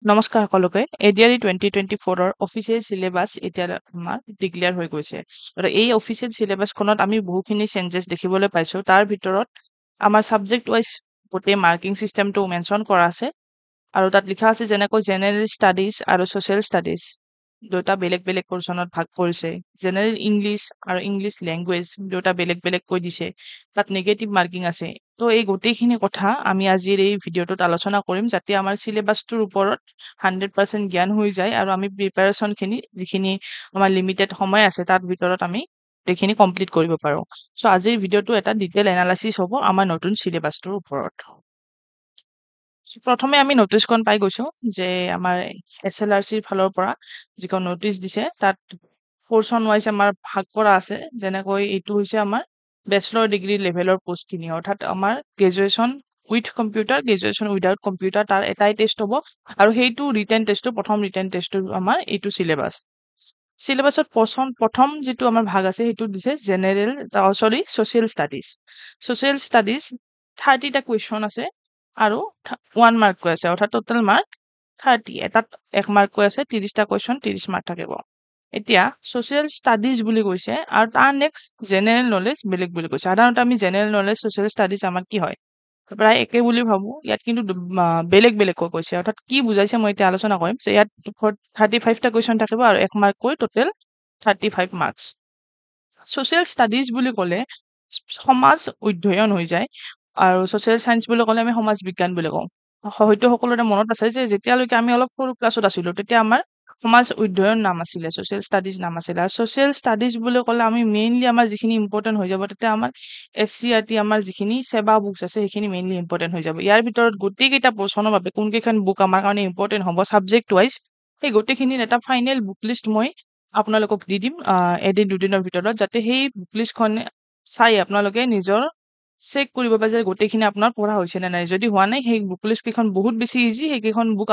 নমস্কাৰ সকলোকে। ADRE 2024ৰ official syllabus এতিয়া আমাৰ ডিক্লেয়াৰ হৈ গৈছে। আৰু এই অফিচিয়েল চিলেবাছখনত আমি বহুখিনি চেঞ্জেছ দেখিবলৈ পাইছোঁ। তাৰ ভিতৰত আমাৰ ছাবজেক্ট ৱাইজ গোটেই মাৰ্কিং চিষ্টেমটো মেনশ্যন কৰা আছে। আৰু তাত লিখা আছে যেনেকৈ জেনেৰেল ষ্টাডিজ আৰু ছ'চিয়েল ষ্টাডিজ দুটা বেলেগ বেলেগ পৰ্চনত ভাগ কৰিছে। জেনেৰেল ইংলিছ আৰু ইংলিছ লেংগুৱেজ দুটা বেলেগ বেলেগ কৈ দিছে। তাত নিগেটিভ মাৰ্কিং আছে। তো এই গোটেইখিনি কথা আমি আজিৰ এই ভিডিঅ'টোত আলোচনা কৰিম যাতে আমাৰ চিলেবাছটোৰ ওপৰত 100% জ্ঞান হৈ যায় আৰু আমি প্ৰিপাৰেশ্যনখিনি যিখিনি আমাৰ লিমিটেড সময় আছে তাৰ ভিতৰত আমি গোটেইখিনি কমপ্লিট কৰিব পাৰোঁ। চ' আজিৰ ভিডিঅ'টো এটা ডিটেইল এনালাইচিছ হ'ব আমাৰ নতুন চিলেবাছটোৰ ওপৰত। প্ৰথমে আমি নটিচখন পাই গৈছোঁ যে আমাৰ SLRCৰ ফালৰ পৰা যিখন নটিচ দিছে তাত পৰ্চন ৱাইজ আমাৰ ভাগ কৰা আছে। যেনেকৈ এইটো হৈছে আমাৰ বেচেলৰ ডিগ্ৰী লেভেলৰ পষ্টখিনি, অৰ্থাৎ আমাৰ graduation with computer, graduation without computer তাৰ এটাই টেষ্ট হ'ব আৰু সেইটো ৰিটেন টেষ্টটো প্ৰথম ৰিটেন টেষ্টটো আমাৰ এইটো চিলেবাছ। চিলেবাছত প্ৰথম যিটো আমাৰ ভাগ আছে সেইটো দিছে general social studies. Social studies 30টা কুৱেশ্যন আছে আৰু 1 মাৰ্ককৈ আছে, অৰ্থাৎ টোটেল মাৰ্ক 30। এটাত 1 মাৰ্ককৈ আছে, 30টা কুৱেশ্যন 30 মাৰ্ক থাকিব। এতিয়া ছ'চিয়েল ষ্টাডিজ বুলি কৈছে আৰু তাৰ নেক্সট জেনেৰেল নলেজ বেলেগ বুলি কৈছে। সাধাৰণতে আমি জেনেৰেল নলেজ ছ'চিয়েল ষ্টাডিজ আমাৰ কি হয় প্ৰায় একে বুলি ভাবোঁ। ইয়াত কিন্তু বেলেগ বেলেগকৈ কৈছে, অৰ্থাৎ কি বুজাইছে মই এতিয়া আলোচনা কৰিম যে ইয়াত 35টা কুৱেশ্যন থাকিব আৰু 1 মাৰ্ককৈ টোটেল 35 মাৰ্কছ। ছ'চিয়েল ষ্টাডিজ বুলি ক'লে সমাজ অধ্যয়ন হৈ যায় আৰু ছ'চিয়েল চায়েন্স বুলি ক'লে আমি সমাজ বিজ্ঞান বুলি কওঁ। হয়তো সকলোৰে মনত আছে যে যেতিয়ালৈকে আমি অলপ সৰু ক্লাছত আছিলোঁ তেতিয়া আমাৰ সমাজ অধ্যয়ন নাম আছিলে, ছ'চিয়েল ষ্টাডিজ নাম আছিলে। আৰু ছ'চিয়েল ষ্টাডিজ বুলি ক'লে আমি মেইনলি আমাৰ যিখিনি ইম্পৰ্টেণ্ট হৈ যাব তেতিয়া আমাৰ SCERT আমাৰ যিখিনি ছেবা বুকছ আছে সেইখিনি মেইনলি ইম্পৰ্টেণ্ট হৈ যাব। ইয়াৰ ভিতৰত গোটেইকেইটা পৰ্চনৰ বাবে কোনকেইখন বুক আমাৰ কাৰণে ইম্পৰ্টেণ্ট হ'ব ছাবজেক্ট ৱাইজ সেই গোটেইখিনিৰ এটা ফাইনেল বুক লিষ্ট মই আপোনালোকক দি দিম এদিন দুদিনৰ ভিতৰত, যাতে সেই বুক লিষ্টখন চাই আপোনালোকে নিজৰ চেক কৰিব পাৰে যে গোটেইখিনি আপোনাৰ পঢ়া হৈছে নে নাই। যদি হোৱা নাই সেই বুক লিষ্ট কেইখন বহুত বেছি ইজি, সেইকেইখন বুক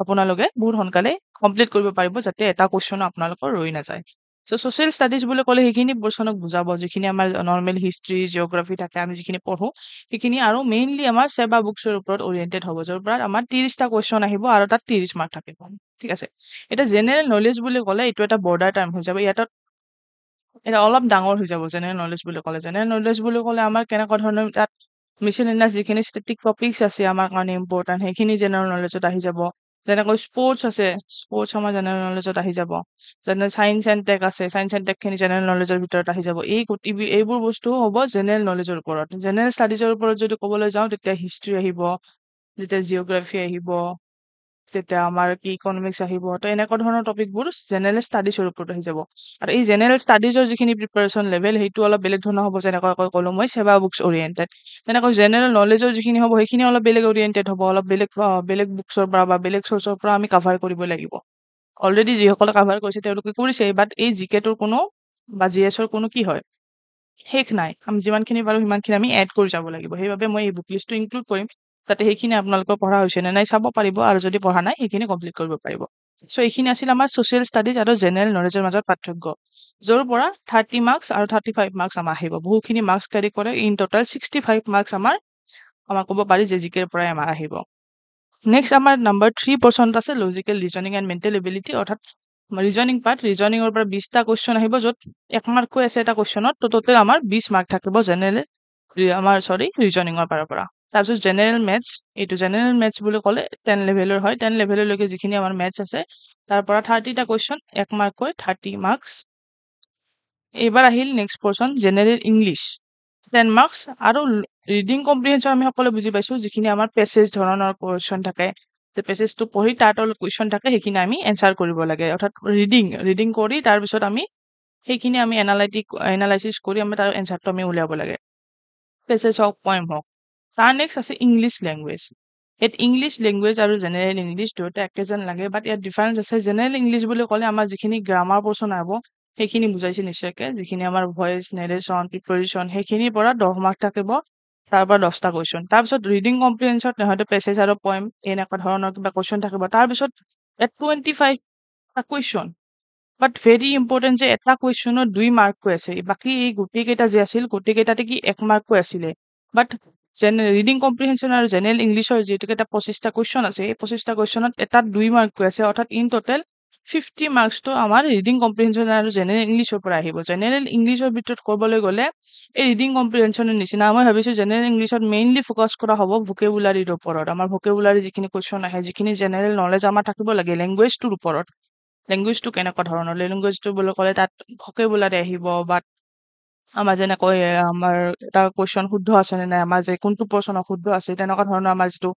আপোনালোকে বহুত সোনকালে কমপ্লিট কৰিব পাৰিব যাতে এটা কুৱেশ্যনো আপোনালোকৰ ৰৈ নাযায়। চ' ছ'চিয়েল ষ্টাডিজ বুলি ক'লে সেইখিনি পৰ্চনক বুজাব যিখিনি আমাৰ নৰ্মেল হিষ্ট্ৰী জিঅ'গ্ৰাফী থাকে আমি যিখিনি পঢ়োঁ সেইখিনি, আৰু মেইনলি আমাৰ ছেবা বুকছৰ ওপৰত অৰিয়েণ্টেড হ'ব, য'ৰ পৰা আমাৰ 30টা কুৱেশ্যন আহিব আৰু তাত 30 মাৰ্ক থাকিব। ঠিক আছে। এতিয়া জেনেৰেল নলেজ বুলি ক'লে এইটো এটা বৰ্ডাৰ টাৰ্ম হৈ যাব। ইয়াত এটা অলপ ডাঙৰ হৈ যাব জেনেৰেল নলেজ বুলি ক'লে। জেনেৰেল নলেজ বুলি ক'লে আমাৰ কেনেকুৱা ধৰণৰ তাত মিছলেনিয়াছ যিখিনি ষ্টেটিক টপিকছ আছে আমাৰ কাৰণে ইম্পৰ্টেণ্ট সেইখিনি জেনেৰেল নলেজত আহি যাব। যেনেকৈ স্পৰ্টছ আছে, স্পৰ্টছ আমাৰ জেনেৰেল নলেজত আহি যাব। যেনে চায়েন্স এণ্ড টেক আছে, চায়েন্স এণ্ড টেকখিনি জেনেৰেল নলেজৰ ভিতৰত আহি যাব। এইবোৰ বস্তু হ'ব জেনেৰেল নলেজৰ ওপৰত। জেনেৰেল ষ্টাডিজৰ ওপৰত যদি ক'বলৈ যাওঁ তেতিয়া হিষ্ট্ৰী আহিব, যেতিয়া জিঅ'গ্ৰাফী আহিব, তেতিয়া আমাৰ কি ইকনমিক্স আহিব। তো এনেকুৱা ধৰণৰ টপিকবোৰ জেনেৰেল ষ্টাডিজৰ ওপৰত আহি যাব। আৰু এই জেনেৰেল ষ্টাডিজৰ যিখিনি প্ৰিপাৰেশ্যন লেভেল সেইটো অলপ বেলেগ ধৰণৰ হ'ব, যেনেকৈ ক'লো মই ছেবা বুকছ অৰিয়েণ্টেড। তেনেকৈ জেনেৰেল নলেজৰ যিখিনি হ'ব সেইখিনি অলপ বেলেগ অৰিয়েণ্টেড হ'ব, অলপ বেলেগ বুকছৰ পৰা বা বেলেগ চ'ৰ্চৰ পৰা আমি কাভাৰ কৰিব লাগিব। অলৰেডি যিসকলে কাভাৰ কৰিছে তেওঁলোকে কৰিছে, বাট এই জিকেটোৰ কোনো বা GSৰ কোনো কি হয় শেষ নাই। আমি যিমানখিনি পাৰোঁ সিমানখিনি আমি এড কৰি যাব লাগিব। সেইবাবে মই এই বুক লিষ্টটো ইনক্লুড কৰিম যাতে সেইখিনি আপোনালোকৰ পঢ়া হৈছে নে নাই চাব পাৰিব, আৰু যদি পঢ়া নাই সেইখিনি কমপ্লিট কৰিব পাৰিব। চ' এইখিনি আছিল আমাৰ ছ'চিয়েল ষ্টাডিজ আৰু জেনেৰেল নলেজৰ মাজত পাৰ্থক্য, য'ৰ পৰা 30 মাৰ্কছ আৰু 35 মাৰ্কছ আমাৰ আহিব। বহুখিনি মাৰ্কছ কেৰি কৰে, ইন টোটেল 65 মাৰ্কছ আমাৰ ক'ব পাৰি যে জিকেৰ পৰাই আমাৰ আহিব। নেক্সট আমাৰ নাম্বাৰ 3 পৰ্চনত আছে logical reasoning and mental ability, অৰ্থাৎ ৰিজনিং পাৰ্ট। ৰিজনিঙৰ পৰা 20টা কুৱেশ্যন আহিব, য'ত 1 মাৰ্ককৈ আছে এটা কুৱেশ্যনত। তো টোটেল আমাৰ 20 মাৰ্ক থাকিব ৰিজনিঙৰ পৰা। তাৰপিছত জেনেৰেল মেথছ, এইটো জেনেৰেল মেথছ বুলি ক'লে 10 লেভেলৰ হয়। 10 লেভেললৈকে যিখিনি আমাৰ মেথছ আছে তাৰ পৰা 30টা কুৱেশ্যন 1 মাৰ্ককৈ 30 মাৰ্কছ। এইবাৰ আহিল next portion general English 10 marks, আৰু ৰিডিং কম্প্ৰিহেনশ্যন আমি সকলোৱে বুজি পাইছোঁ, যিখিনি আমাৰ পেছেজ ধৰণৰ কুৱেশ্যন থাকে, যে পেছেজটো পঢ়ি তাৰ তলত কুৱেশ্যন থাকে সেইখিনি আমি এনচাৰ কৰিব লাগে, অৰ্থাৎ ৰিডিং কৰি তাৰপিছত আমি সেইখিনি আমি এনালাইচিছ কৰি আমি তাৰ এনচাৰটো আমি উলিয়াব লাগে, পেছেজ হওক পইম হওক। তাৰ নেক্সট আছে ইংলিছ লেংগুৱেজ। ইয়াত ইংলিছ লেংগুৱেজ আৰু জেনেৰেল ইংলিছ দুয়োটা একে যেন লাগে, বাট ইয়াত ডিফাৰেঞ্চ আছে। জেনেৰেল ইংলিছ বুলি ক'লে আমাৰ যিখিনি গ্ৰামাৰ পৰ্চন আহিব সেইখিনি বুজাইছে নিশ্চয়কৈ, যিখিনি আমাৰ ভইচ নেৰেশ্যন প্ৰিপ'জিশ্যন সেইখিনিৰ পৰা 10 মাৰ্ক থাকিব, তাৰ পৰা 10টা কুৱেশ্যন। তাৰপিছত ৰিডিং কম্প্ৰিহেনশ্যন নহয়তো পেছেজ আৰু পইম এনেকুৱা ধৰণৰ কিবা কুৱেশ্যন থাকিব। তাৰপিছত 25টা কুৱেশ্যন, বাট ভেৰি ইম্পৰ্টেণ্ট যে এটা কুৱেশ্যনত 2 মাৰ্ককৈ আছে। বাকী এই গোটেইকেইটা যে আছিল গোটেইকেইটাতে কি 1 মাৰ্ককৈ আছিলে, বাট ৰিডিং কম্প্ৰিহেনশ্যন আৰু জেনেৰেল ইংলিছৰ যিহেতুকে এটা 25টা কুৱেশ্যন আছে, এই 25টা কুৱেশ্যনত এটাত 2 মাৰ্ককৈ আছে, অৰ্থাৎ ইন টোটেল 50 মাৰ্কছটো আমাৰ ৰিডিং কম্প্ৰিহেনশ্যন আৰু জেনেৰেল ইংলিছৰ পৰা আহিব। জেনেৰেল ইংলিছৰ ভিতৰত ক'বলৈ গ'লে এই ৰিডিং কম্প্ৰিহেনশ্যনৰ নিচিনা মই ভাবিছোঁ জেনেৰেল ইংলিছত মেইনলি ফ'কাছ কৰা হ'ব ভোকেবুলাৰীৰ ওপৰত। আমাৰ ভোকেবুলাৰী যিখিনি কুৱেশ্যন আহে, যিখিনি জেনেৰেল নলেজ আমাৰ থাকিব লাগে লেংগুৱেজটোৰ ওপৰত। লেংগুৱেজটো কেনেকুৱা ধৰণৰ, লেংগুৱেজটো বুলি ক'লে তাত ভোকেবুলাৰী আহিব বা আমাৰ যেনেকৈ আমাৰ এটা কুৱেশ্যন শুদ্ধ আছে নে নাই, আমাৰ যে কোনটো পৰ্চন অশুদ্ধ আছে, তেনেকুৱা ধৰণৰ আমাৰ যিটো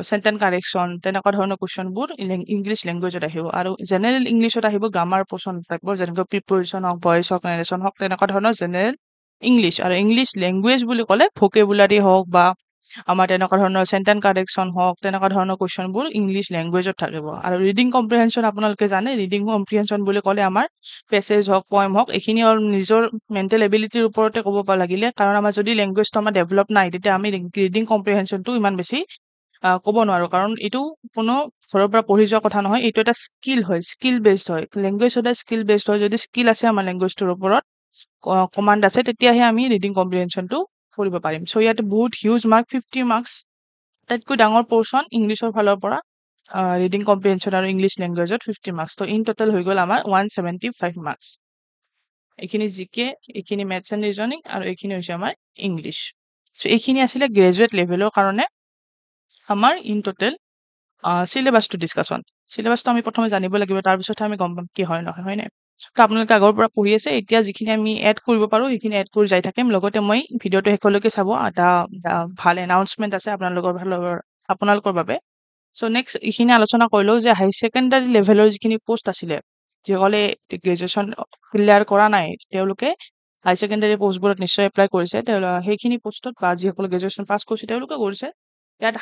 চেণ্টেন্স কাৰেকশ্যন, তেনেকুৱা ধৰণৰ কুৱেশ্যনবোৰ ইংলিছ লেংগুৱেজত আহিব। আৰু জেনেৰেল ইংলিছত আহিব গ্ৰামাৰ পৰ্চন টাইপৰ, যেনেকৈ প্ৰিপ'জিশ্যন হওক, ভইচ হওক, নেৰেশ্যন হওক, তেনেকুৱা ধৰণৰ জেনেৰেল ইংলিছ। আৰু ইংলিছ লেংগুৱেজ বুলি ক'লে ভোকেবুলাৰী হওক বা আমাৰ তেনেকুৱা ধৰণৰ চেণ্টেন্স কাৰেকশ্যন হওক, তেনেকুৱা ধৰণৰ কুৱেশ্যনবোৰ ইংলিছ লেংগুৱেজত থাকিব। আৰু ৰিডিং কম্প্ৰিহেনশ্যন আপোনালোকে জানে, ৰিডিং কম্প্ৰিহেনশ্যন বুলি ক'লে আমাৰ পেছেজ হওক, পয়েম হওক, এইখিনি নিজৰ মেণ্টেল এবিলিটিৰ ওপৰতে ক'ব লাগিলে, কাৰণ আমাৰ যদি লেংগুৱেজটো আমাৰ ডেভেলপ নাই, তেতিয়া আমি ৰিডিং কম্প্ৰিহেনশ্যনটো ইমান বেছি ক'ব নোৱাৰোঁ। কাৰণ এইটো কোনো ঘৰৰ পৰা পঢ়ি যোৱা কথা নহয়, এইটো এটা স্কিল হয়, স্কিল বেছড হয়। লেংগুৱেজ সদায় স্কিল বেছড হয়। যদি স্কিল আছে আমাৰ লেংগুৱেজটোৰ ওপৰত, কমাণ্ড আছে, তেতিয়াহে আমি ৰিডিং কম্প্ৰিহেনশ্যনটো কৰিব পাৰিম। চ' ইয়াতে বহুত হিউজ মাৰ্ক, 50 মাৰ্কছ, আটাইতকৈ ডাঙৰ পৰ্চন ইংলিছৰ ফালৰ পৰা ৰিডিং কম্প্ৰিহেনশ্যন আৰু ইংলিছ লেংগুৱেজত 50 মাৰ্কছ। ত' ইন টোটেল হৈ গ'ল আমাৰ 175 মাৰ্কছ। এইখিনি জিকে, এইখিনি মেথছ এণ্ড ৰিজনিং, আৰু এইখিনি হৈছে আমাৰ ইংলিছ। চ' এইখিনি আছিলে গ্ৰেজুৱেট লেভেলৰ কাৰণে আমাৰ ইন টোটেল চিলেবাছটো ডিছকাশ্যন। চিলেবাছটো আমি প্ৰথমে জানিব লাগিব, তাৰপিছতহে আমি গম পাম কি হয় নহয়, হয় নাই? ত' আপোনালোকে আগৰ পৰা পঢ়ি আছে, এতিয়া যিখিনি আমি এড কৰিব পাৰোঁ সেইখিনি এড কৰি যাই থাকিম। লগতে মই ভিডিঅ'টো শেষলৈকে চাব, এটা ভাল এনাউন্সমেণ্ট আছে আপোনালোকৰ বাবে। চ' নেক্সট এইখিনি আলোচনা কৰিলোঁ যে হাই ছেকেণ্ডাৰী লেভেলৰ যিখিনি পোষ্ট আছিলে, যিসকলে গ্ৰেজুৱেশ্যন ক্লিয়াৰ কৰা নাই, তেওঁলোকে হাই ছেকেণ্ডাৰী পোষ্টবোৰত নিশ্চয় এপ্লাই কৰিছে। সেইখিনি পোষ্টত বা যিসকলে গ্ৰেজুৱেশ্যন পাছ কৰিছে তেওঁলোকে কৰিছে। ইয়াত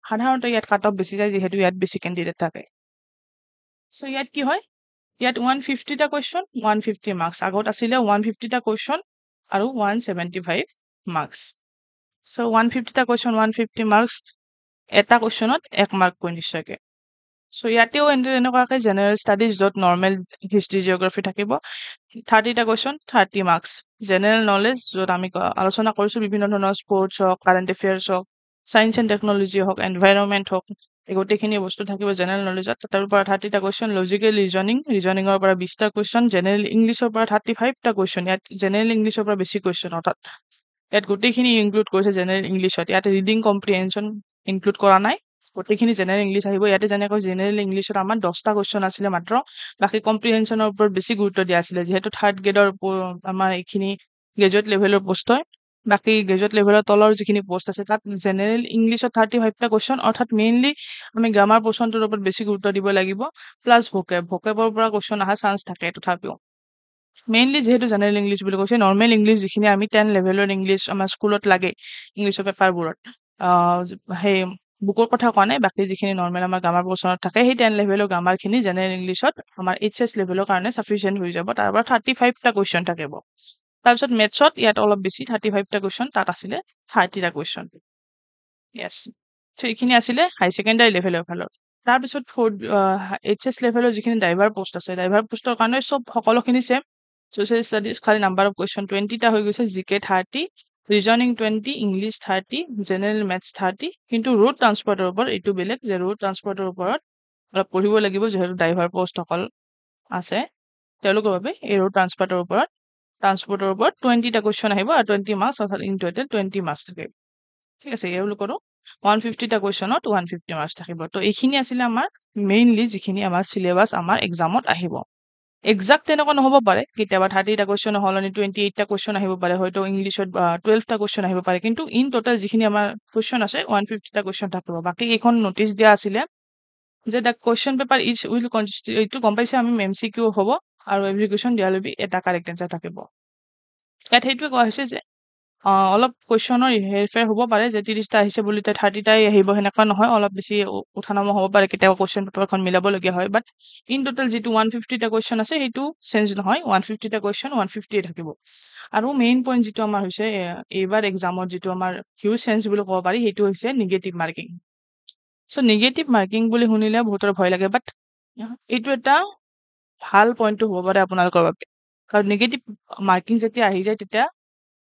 সাধাৰণতে ইয়াত কাট অফ বেছি যায়, যিহেতু ইয়াত বেছি কেণ্ডিডেট থাকে। চ' ইয়াত কি হয়, ইয়াত 150টা কুৱেশ্যন, 150 মাৰ্কছ। আগত আছিলে 150টা কুৱেশ্যন আৰু 175 মাৰ্কছ। চ' 150টা কুৱেশ্যন, 150 মাৰ্কছ, এটা কুৱেশ্যনত 1 মাৰ্ককৈ নিশ্চয়কৈ। চ' ইয়াতেও এনেকুৱাকৈ জেনেৰেল ষ্টাডিজ, য'ত নৰ্মেল হিষ্ট্ৰী জিঅ'গ্ৰাফী থাকিব, 30টা কুৱেশ্যন, 30 মাৰ্কছ। জেনেৰেল নলেজ, য'ত আমি আলোচনা কৰিছোঁ বিভিন্ন ধৰণৰ স্পৰ্টছ হওক, কাৰেণ্ট এফেয়াৰ্ছ হওক, ছায়েন্স এণ্ড টেকনলজি হওক, এনভাইৰনমেণ্ট হওক, এই গোটেইখিনি বস্তু থাকিব জেনেৰেল নলেজত। তাৰ পৰা 30টা কুৱেশ্যন, লজিকেল ৰিজনিঙৰ পৰা 20টা কুৱেশ্যন, জেনেৰেল ইংলিছৰ পৰা 35টা কুৱেশ্যন। ইয়াত জেনেৰেল ইংলিছৰ পৰা বেছি কুৱেশ্যন, অৰ্থাৎ ইয়াত গোটেইখিনি ইনক্লুড কৰিছে জেনেৰেল ইংলিছত। ইয়াত ৰিডিং কম্প্ৰিহেনশ্যন ইনক্লুড কৰা নাই, গোটেইখিনি জেনেৰেল ইংলিছ আহিব। ইয়াতে যেনেকৈ জেনেৰেল ইংলিছত আমাৰ 10টা কুৱেশ্যন আছিলে মাত্ৰ, বাকী কম্প্ৰিহেনশ্যনৰ ওপৰত বেছি গুৰুত্ব দিয়া আছিলে, যিহেতু থাৰ্ড গ্ৰেডৰ আমাৰ এইখিনি গ্ৰেজুৱেট লেভেলৰ পোষ্ট হয়। বাকী গ্ৰেজুৱেট লেভেলৰ তলৰ যিখিনি পোষ্ট আছে, তাত জেনেৰেল ইংলিছত 35টা কুৱেশ্যন, অৰ্থাৎ মেইনলি আমি গ্ৰামাৰ পোৰ্চনটোৰ ওপৰত বেছি গুৰুত্ব দিব লাগিব, প্লাছ ভোকেবৰ পৰা কুৱেশ্যন অহা চান্স থাকে তথাপিও। মেইনলি যিহেতু জেনেৰেল ইংলিছ বুলি কৈছে, নৰ্মেল ইংলিছ যিখিনি আমি 10 লেভেলৰ ইংলিছ আমাৰ স্কুলত লাগে ইংলিছৰ পেপাৰবোৰত, সেই বুকৰ কথা কোৱা নাই, বাকী যিখিনি নৰ্মেল আমাৰ গ্ৰামাৰ পোৰ্চনত থাকে, সেই 10 লেভেলৰ গ্ৰামাৰখিনি জেনেৰেল ইংলিছত আমাৰ HS লেভেলৰ কাৰণে চাফিচিয়েণ্ট হৈ যাব। তাৰ পৰা 35টা কুৱেশ্যন থাকিব। তাৰপিছত মেথছত ইয়াত অলপ বেছি, 35টা কুৱেশ্যন, তাত আছিলে 30টা কুৱেশ্যন। য়েছ। চ' এইখিনি আছিলে হাই ছেকেণ্ডাৰী লেভেলৰ ফালৰ। তাৰপিছত HS লেভেলৰ যিখিনি ড্ৰাইভাৰ পোষ্ট আছে, ড্ৰাইভাৰ পোষ্টৰ কাৰণে সকলোখিনি ছেম। ছ'চিয়েল ষ্টাডিজ, খালি নাম্বাৰ অফ কুৱেশ্যন 20টা হৈ গৈছে, জিকে 30, ৰিজনিং 20, ইংলিছ 30, জেনেৰেল মেথছ 30। কিন্তু ৰোড ট্ৰান্সপৰ্টৰ ওপৰত এইটো বেলেগ, যে ৰোড ট্ৰান্সপৰ্টৰ ওপৰত অলপ পঢ়িব লাগিব, যিহেতু ড্ৰাইভাৰ পোষ্টসকল আছে তেওঁলোকৰ বাবে। এই ৰোড ট্ৰান্সপৰ্টৰ ওপৰত 20টা কুৱেশ্যন আহিব আৰু 20 মাৰ্কছ, অৰ্থাৎ ইন টোটেল 20 মাৰ্কছ থাকিব। ঠিক আছে, এওঁলোকৰো 150টা কুৱেশ্যনত 150 মাৰ্কছ থাকিব। ত' এইখিনি আছিলে আমাৰ মেইনলি যিখিনি আমাৰ চিলেবাছ আমাৰ এক্সামত আহিব। এক্সাক্ট তেনেকুৱা নহ'ব পাৰে, কেতিয়াবা 30টা কুৱেশ্যন সলনি 28টা কুৱেশ্যন আহিব পাৰে, হয়তো ইংলিছত 12টা কুৱেশ্যন আহিব পাৰে। কিন্তু ইন টোটেল যিখিনি আমাৰ কুৱেশ্যন আছে 150টা কুৱেশ্যন থাকিব। বাকী এইখন নটিচ দিয়া আছিলে যে the question paper will consist, এইটো গম পাইছে আমি MCQ হ'ব আৰু এভৰি কুৱেশ্যন দিয়াৰ লবি এটা কাৰেক্ট এনচাৰ থাকিব। ইয়াত সেইটোৱে কোৱা হৈছে যে অলপ কুৱেশ্যনৰ হেৰফেৰ হ'ব পাৰে, যে 30টা আহিছে বুলি 30টাই আহিব, সেনেকুৱা নহয়। অলপ বেছি উঠা নমা হ'ব পাৰে, কেতিয়াবা কুৱেশ্যন পেপাৰখন মিলাবলগীয়া হয়। বাট ইন টোটেল যিটো 150টা কুৱেশ্যন আছে, সেইটো চেঞ্জ নহয়, 150টা কুৱেশ্যন 150 থাকিব। আৰু মেইন পইণ্ট যিটো আমাৰ হৈছে এইবাৰ এক্সামত যিটো আমাৰ হিউজ চেঞ্জ বুলি ক'ব পাৰি, সেইটো হৈছে নিগেটিভ মাৰ্কিং। চ' নিগেটিভ মাৰ্কিং বুলি শুনিলে বহুতৰ ভয় লাগে, বাট এইটো এটা ভাল পইণ্টটো হ'ব পাৰে আপোনালোকৰ বাবে। কাৰণ নিগেটিভ মাৰ্কিং যেতিয়া আহি যায়, তেতিয়া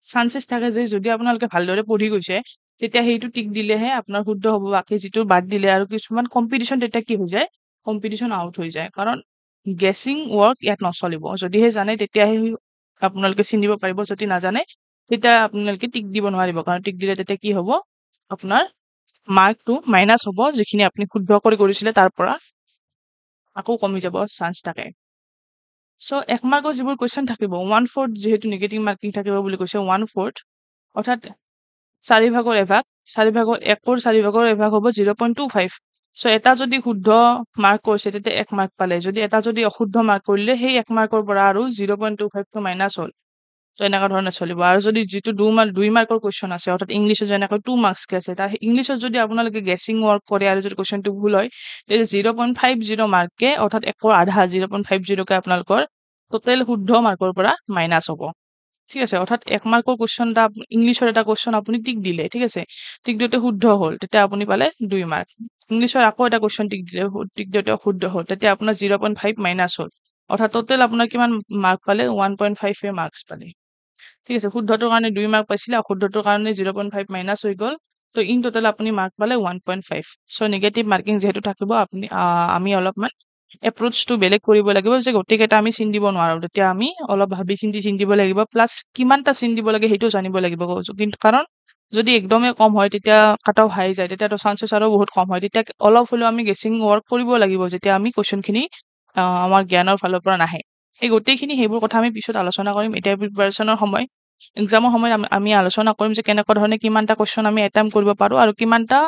চান্সেছ থাকে যে যদি আপোনালোকে ভালদৰে পঢ়ি গৈছে তেতিয়া সেইটো টিক দিলেহে আপোনাৰ শুদ্ধ হ'ব, বাকী যিটো বাদ দিলে আৰু কিছুমান কম্পিটিশ্যন তেতিয়া কি হৈ যায়, কম্পিটিশ্যন আউট হৈ যায়। কাৰণ গেছিং ৱৰ্ক ইয়াত নচলিব। যদিহে জানে তেতিয়াহে আপোনালোকে চিনিব পাৰিব, যদি নাজানে তেতিয়া আপোনালোকে টিক দিব নোৱাৰিব, কাৰণ টিক দিলে তেতিয়া কি হ'ব, আপোনাৰ মাৰ্কটো মাইনাছ হ'ব, যিখিনি আপুনি শুদ্ধ কৰি কৰিছিলে তাৰ পৰা আকৌ কমি যাব চান্স থাকে। চ' 1 মাৰ্কৰ যিবোৰ কুৱেশ্যন থাকিব 1/4 যিহেতু নিগেটিভ মাৰ্কিং থাকিব বুলি কৈছে 1/4 অৰ্থাৎ 4 ভাগৰ এভাগ, 4 ভাগৰ 4 ভাগৰ এভাগ হ'ব 0.25। চ' এটা যদি শুদ্ধ মাৰ্ক কৰিছে তেতিয়া 1 মাৰ্ক পালে, যদি এটা যদি অশুদ্ধ মাৰ্ক কৰিলে সেই 1 মাৰ্কৰ পৰা আৰু 0.25টো মাইনাছ হ'ল। ত' এনেকুৱা ধৰণে চলিব। আৰু যদি যিটো 2 মাৰ্কৰ কুৱেশ্যন আছে, অৰ্থাৎ ইংলিছত যেনেকৈ 2 মাৰ্কছকে আছে, তাৰ ইংলিছত যদি আপোনালোকে গেছিং ৱৰ্ক কৰে আৰু যদি কুৱেশ্যনটো ভুল হয় তেতিয়া 0.50 মাৰ্ককে, অৰ্থাৎ 1ৰ আধা 0.50কে আপোনালোকৰ টোটেল শুদ্ধ মাৰ্কৰ পৰা মাইনাছ হ'ব। ঠিক আছে, অৰ্থাৎ 1 মাৰ্কৰ কুৱেশ্যন এটা ইংলিছৰ এটা কুৱেশ্যন আপুনি টিক দিলে, ঠিক আছে, টিক দিওঁতে শুদ্ধ হ'ল, তেতিয়া আপুনি পালে 2 মাৰ্ক। ইংলিছৰ আকৌ এটা কুৱেশ্যন টিক দিলে, টিক দিওঁতে শুদ্ধ হ'ল, তেতিয়া আপোনাৰ 0.5 মাইনাছ হ'ল, অৰ্থাৎ টোটেল আপোনাৰ কিমান মাৰ্ক পালে, 1.5 মাৰ্কছ পালে। ঠিক আছে, শুদ্ধটোৰ কাৰণে 2 মাৰ্ক পাইছিলে, অশুদ্ধটোৰ কাৰণে 0.5 মাইনাছ হৈ গ'ল। ত' ইন টোটেল আপুনি মাৰ্ক পালে 1.5। চ' নিগেটিভ মাৰ্কিং যিহেতু থাকিব, আমি অলপমান এপ্ৰ'চটো বেলেগ কৰিব লাগিব, যে গোটেইকেইটা আমি চিন দিব নোৱাৰোঁ, তেতিয়া আমি অলপ ভাবি চিন্তি চিন দিব লাগিব, প্লাছ কিমানটা চিন দিব লাগে সেইটো জানিব লাগিব। কিন্তু কাৰণ যদি একদমেই কম হয় তেতিয়া কাট অফ হাই যায়, তেতিয়াতো চান্সেছ আৰু বহুত কম হয়, তেতিয়া অলপ হ'লেও আমি গেছিং ৱৰ্ক কৰিব লাগিব, যেতিয়া আমি কুৱেশ্যনখিনি আমাৰ জ্ঞানৰ ফালৰ পৰা নাহে। সেই গোটেইখিনি সেইবোৰ কথা আমি পিছত আলোচনা কৰিম। এতিয়া প্ৰিপাৰেশ্যনৰ সময়, এক্সামৰ সময়ত আমি আলোচনা কৰিম যে কেনেকুৱা ধৰণে কিমানটা কুৱেশ্যন আমি এটেম্প কৰিব পাৰোঁ আৰু কিমানটা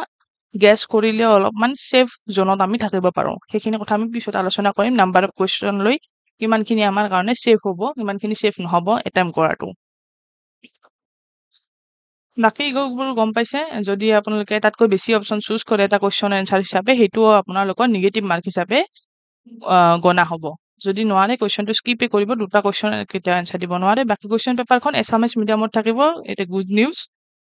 গেছ কৰিলে অলপমান ছেফ জোনত আমি থাকিব পাৰোঁ। সেইখিনি কথা আমি পিছত আলোচনা কৰিম, নাম্বাৰ অফ কুৱেশ্যন লৈ কিমানখিনি আমাৰ কাৰণে ছেফ হ'ব, কিমানখিনি ছেফ নহ'ব এটেম্প কৰাটো। বাকী বোৰ গম পাইছে, যদি আপোনালোকে তাতকৈ বেছি অপশ্যন চুজ কৰে এটা কুৱেশ্যন এনচাৰ হিচাপে, সেইটোও আপোনালোকৰ নিগেটিভ মাৰ্ক হিচাপে গণা হ'ব। যদি নোৱাৰে কুৱেশ্যনটো স্কিপে কৰিব, দুটা কুৱেশ্যন কেতিয়াও এনচাৰ দিব নোৱাৰে। বাকী কুৱেশ্যন পেপাৰখন এছামিছ মিডিয়ামত থাকিব, এটা গুড নিউজ।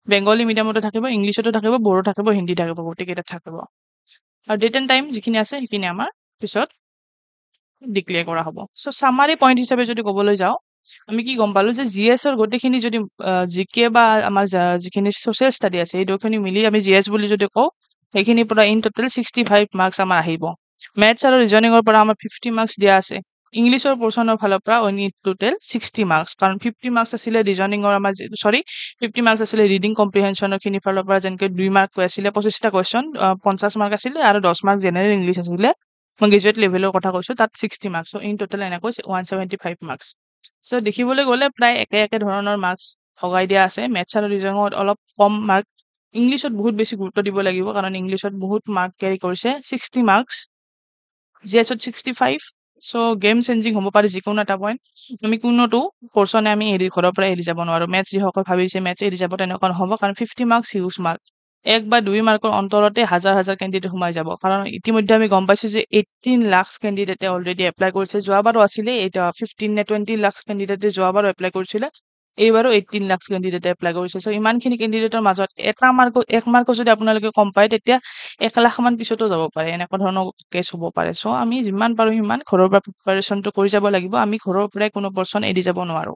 বেংগলী মিডিয়ামতো থাকিব, ইংলিছতো থাকিব, বড়ো থাকিব, হিন্দী থাকিব, গোটেইকেইটাত থাকিব। আৰু ডেট এণ্ড টাইম যিখিনি আছে সেইখিনি আমাৰ পিছত ডিক্লেয়াৰ কৰা হ'ব। চ' চামাৰী পইণ্ট হিচাপে যদি ক'বলৈ যাওঁ, আমি কি গম পালোঁ যে GSৰ গোটেইখিনি যদি GK বা আমাৰ যিখিনি ছ'চিয়েল ষ্টাডি আছে, এই দুয়োখিনি মিলি আমি GS বুলি যদি কওঁ, সেইখিনিৰ পৰা ইন টোটেল 65 মাৰ্কছ আমাৰ আহিব। মেথছ আৰু ৰিজনিঙৰ পৰা আমাৰ 50 মাৰ্কছ দিয়া আছে। ইংলিছৰ পৰ্চনৰ ফালৰ পৰা ইন টোটেল 60 মাৰ্কছ, কাৰণ 50 মাৰ্কছ আছিলে ৰিজনিঙৰ আমাৰ 50 মাৰ্কছ আছিলে ৰিডিং কম্প্ৰিহেনশ্যনৰ খিনিৰ ফালৰ পৰা, যেনেকৈ 2 মাৰ্ক আছিলে 25টা কুৱেশ্যন, 50 মাৰ্ক আছিলে, আৰু 10 মাৰ্ক জেনেৰেল ইংলিছ আছিলে। মই গ্ৰেজুৱেট লেভেলৰ কথা কৈছোঁ, তাত 60 মাৰ্কছ। চ' ইন টোটেল এনেকৈ 175 মাৰ্কছ। চ' দেখিবলৈ গ'লে প্ৰায় একে ধৰণৰ মাৰ্কছ ভগাই দিয়া আছে। মেথছ আৰু ৰিজনিঙত অলপ কম মাৰ্ক, ইংলিছত বহুত বেছি গুৰুত্ব দিব লাগিব, কাৰণ ইংলিছত বহুত মাৰ্ক কেৰি কৰিছে, 60 মাৰ্কছ, GSত 65। চ' গেম চেঞ্জিং হ'ব পাৰে যিকোনো এটা পইণ্ট, আমি কোনোটো পৰ্চনে আমি ঘৰৰ পৰা এৰি যাব নোৱাৰোঁ। মেথছ যিসকল ভাবিছে মেথছ এৰি যাব, তেনেকুৱা নহ'ব, কাৰণ 50 মাৰ্কছ হিউজ মাৰ্ক। 1 বা 2 মাৰ্কৰ অন্তৰতে হাজাৰ কেণ্ডিডেট সোমাই যাব, কাৰণ ইতিমধ্যে আমি গম পাইছোঁ যে 18 লাখ কেণ্ডিডেটে অলৰেডি এপ্লাই কৰিছে। যোৱাবাৰো আছিলে 15 নে 20 লাখ কেণ্ডিডেটে যোৱাবাৰো এপ্লাই কৰিছিলে, এইবাৰো 18 লাখ কেণ্ডিডেটে এপ্লাই কৰিছে। চ' ইমানখিনি কেণ্ডিডেটৰ মাজত 1 মাৰ্কো যদি আপোনালোকে কম পায়, তেতিয়া 1 লাখ মান পিছতো যাব পাৰে, এনেকুৱা ধৰণৰ কেছ হ'ব পাৰে। চ' আমি যিমান পাৰোঁ সিমান ঘৰৰ পৰা প্ৰিপাৰেশ্যনটো কৰি যাব লাগিব, আমি ঘৰৰ পৰাই কোনো পৰ্চন এৰি যাব নোৱাৰোঁ।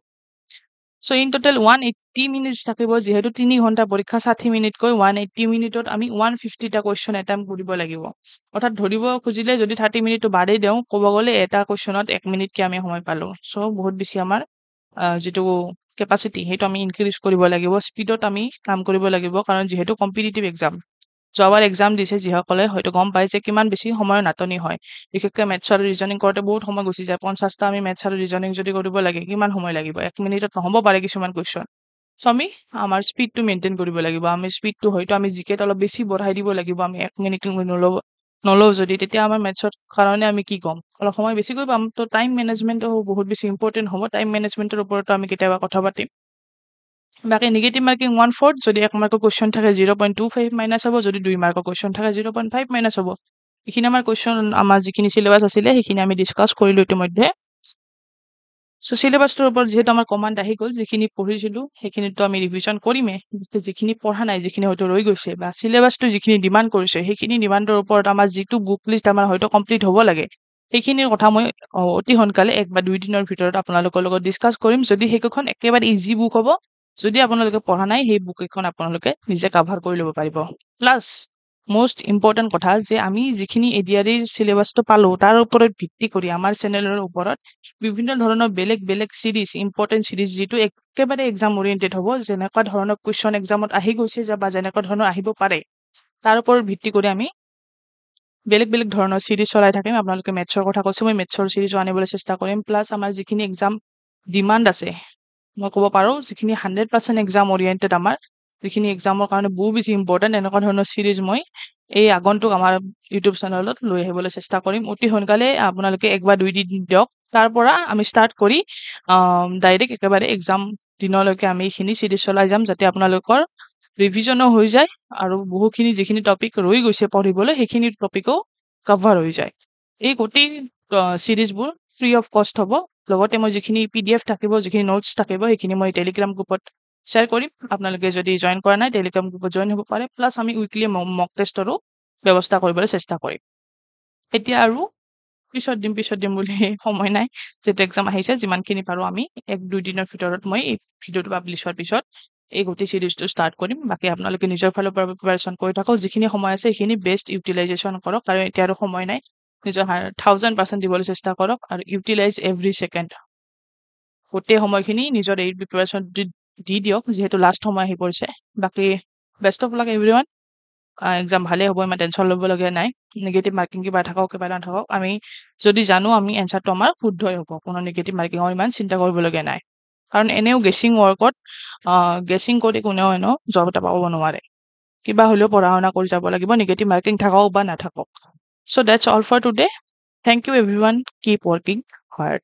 চ' ইন টোটেল 180 মিনিটছ থাকিব, যিহেতু 3 ঘণ্টা পৰীক্ষা, 60 মিনিটকৈ 180 মিনিটত আমি 150টা কুৱেশ্যন এটেম্প কৰিব লাগিব। অৰ্থাৎ ধৰিব খুজিলে যদি 30 মিনিটটো বাদেই দিওঁ, ক'ব গ'লে এটা কুৱেশ্যনত 1 মিনিটকে আমি সময় পালোঁ। চ' বহুত বেছি আমাৰ যিটো কেপাচিটি সেইটো আমি ইনক্ৰিজ কৰিব লাগিব, স্পীডত আমি কাম কৰিব লাগিব, কাৰণ যিহেতু কম্পিটিটিভ এক্সাম। যোৱাবাৰ এক্সাম দিছে যিসকলে হয়তো গম পায় যে কিমান বেছি সময়ৰ নাটনি হয়, বিশেষকৈ মেথছ আৰু ৰিজনিং কৰোঁতে বহুত সময় গুচি যায়। 50টা আমি মেথছ আৰু ৰিজনিং যদি কৰিব লাগে কিমান সময় লাগিব, 1 মিনিটত নহ'ব পাৰে কিছুমান কুৱেশ্যন। চ' আমি আমাৰ স্পীডটো মেইনটেইন কৰিব লাগিব, আমি স্পীডটো হয়তো আমি জিকেত অলপ বেছি বঢ়াই দিব লাগিব, আমি 1 মিনিট নলওঁ যদি, তেতিয়া আমাৰ মেথছৰ কাৰণে আমি কি ক'ম, অলপ সময় বেছিকৈ পাম। ত' টাইম মেনেজমেণ্টটো বহুত বেছি ইম্পৰ্টেণ্ট হ'ব, টাইম মেনেজমেণ্টৰ ওপৰতো আমি কেতিয়াবা কথা পাতিম। বাকী নিগেটিভ মাৰ্কিং 1/4, যদি 1 মাৰ্কৰ কুৱেশ্যন থাকে 0.25 মাইনাছ হ'ব, যদি 2 মাৰ্কৰ কুৱেশ্যন থাকে 0.5 মাইনাছ হ'ব। এইখিনি আমাৰ কুৱেশ্যন, আমাৰ যিখিনি চিলেবাছ আছিলে সেইখিনি আমি ডিছকাছ কৰিলোঁ ইতিমধ্যে। চ' চিলেবাছটোৰ ওপৰত যিহেতু আমাৰ কমাণ্ড আহি গ'ল, যিখিনি পঢ়িছিলোঁ সেইখিনিতো আমি ৰিভিজন কৰিমেই, যিখিনি পঢ়া নাই, যিখিনি হয়তো ৰৈ গৈছে, বা চিলেবাছটো যিখিনি ডিমাণ্ড কৰিছে সেইখিনি ডিমাণ্ডৰ ওপৰত আমাৰ যিটো বুক লিষ্ট আমাৰ হয়তো কমপ্লিট হ'ব লাগে, সেইখিনিৰ কথা মই অতি সোনকালে 1 বা 2 দিনৰ ভিতৰত আপোনালোকৰ লগত ডিছকাছ কৰিম। যদি সেইকেইখন একেবাৰে ইজি বুক হ'ব, যদি আপোনালোকে পঢ়া নাই সেই বুক এখন আপোনালোকে নিজে কাভাৰ কৰি ল'ব পাৰিব। প্লাছ most ইম্পৰ্টেণ্ট কথা যে আমি যিখিনি এডিআৰিৰ চিলেবাছটো পালো তাৰ ওপৰত ভিত্তি কৰি আমাৰ চেনেলৰ ওপৰত বিভিন্ন ধৰণৰ বেলেগ বেলেগ চিৰিজ ইম্পৰ্টেণ্ট চিৰিজ যিটো একেবাৰে এক্সাম অৰিয়েণ্টেড হ'ব যেনেকুৱা ধৰণৰ কুৱেশ্যন এক্সামত আহি গৈছে বা যেনেকুৱা ধৰণৰ আহিব পাৰে তাৰ ওপৰত ভিত্তি কৰি আমি বেলেগ বেলেগ ধৰণৰ চিৰিজ চলাই থাকিম। আপোনালোকে মেথছৰ কথা কৈছে মই মেথছৰ চিৰিজো আনিবলৈ চেষ্টা কৰিম। প্লাছ আমাৰ যিখিনি এক্সাম ডিমাণ্ড আছে মই ক'ব পাৰোঁ যিখিনি 100% এক্সাম অৰিয়েণ্টেড আমাৰ যিখিনি এক্সামৰ কাৰণে বহু বেছি ইম্পৰ্টেণ্ট এনেকুৱা ধৰণৰ চিৰিজ মই এই আগন্তুক আমাৰ ইউটিউব চেনেলত লৈ আহিবলৈ চেষ্টা কৰিম। অতি সোনকালে আপোনালোকে 1 বা 2 দিন দিয়ক। তাৰ পৰা আমি ষ্টাৰ্ট কৰি ডাইৰেক্ট একেবাৰে এক্সাম দিনলৈকে আমি এইখিনি চিৰিজ চলাই যাম যাতে আপোনালোকৰ ৰিভিজনো হৈ যায় আৰু বহুখিনি যিখিনি টপিক ৰৈ গৈছে পঢ়িবলৈ সেইখিনি টপিকো কভাৰ হৈ যায়। এই গোটেই চিৰিজবোৰ ফ্ৰী অফ কষ্ট হ'ব। লগতে মই যিখিনি PDF থাকিব যিখিনি নোটছ থাকিব সেইখিনি মই টেলিগ্ৰাম গ্ৰুপত শ্বেয়াৰ কৰিম। আপোনালোকে যদি জইন কৰা নাই টেলিগ্ৰাম গ্ৰুপত জইন হ'ব পাৰে। প্লাছ আমি উইকলি মক টেষ্টৰো ব্যৱস্থা কৰিবলৈ চেষ্টা কৰিম। এতিয়া আৰু পিছত দিম বুলি সময় নাই যিহেতু এক্সাম আহিছে যিমানখিনি পাৰোঁ আমি 1-2 দিনৰ ভিতৰত মই এই ভিডিঅ'টো পাব্লিছ হোৱাৰ পিছত এই গোটেই চিৰিজটো ষ্টাৰ্ট কৰিম। বাকী আপোনালোকে নিজৰ ফালৰ পৰা প্ৰিপাৰেশ্যন কৰি থাকক। যিখিনি সময় আছে সেইখিনি বেষ্ট ইউটিলাইজেশ্যন কৰক কাৰণ এতিয়া আৰু সময় নাই। নিজৰ 1000% দিবলৈ চেষ্টা কৰক আৰু ইউটিলাইজ এভৰি ছেকেণ্ড। গোটেই সময়খিনি নিজৰ এই প্ৰিপাৰেশ্যন দি দিয়ক যিহেতু লাষ্ট সময় আহি পৰিছে। বাকী best of luck everyone. Exam ভালেই হ'ব ইমান টেনশ্যন ল'বলগীয়া নাই। নিগেটিভ মাৰ্কিং কিবা থাকক কিবা নাথাকক আমি যদি জানো আমি এনচাৰটো আমাৰ শুদ্ধই হ'ব। কোনো নিগেটিভ মাৰ্কিঙৰ ইমান চিন্তা কৰিবলগীয়া নাই। কাৰণ এনেও গেছিং ৱৰ্কত গেছিং কৰি কোনেও এনেও জব এটা পাব নোৱাৰে। কিবা হ'লেও পঢ়া শুনা কৰি যাব লাগিব নিগেটিভ মাৰ্কিং থাকক বা নাথাকক। So' that's all for today. Thank you everyone. Keep working hard.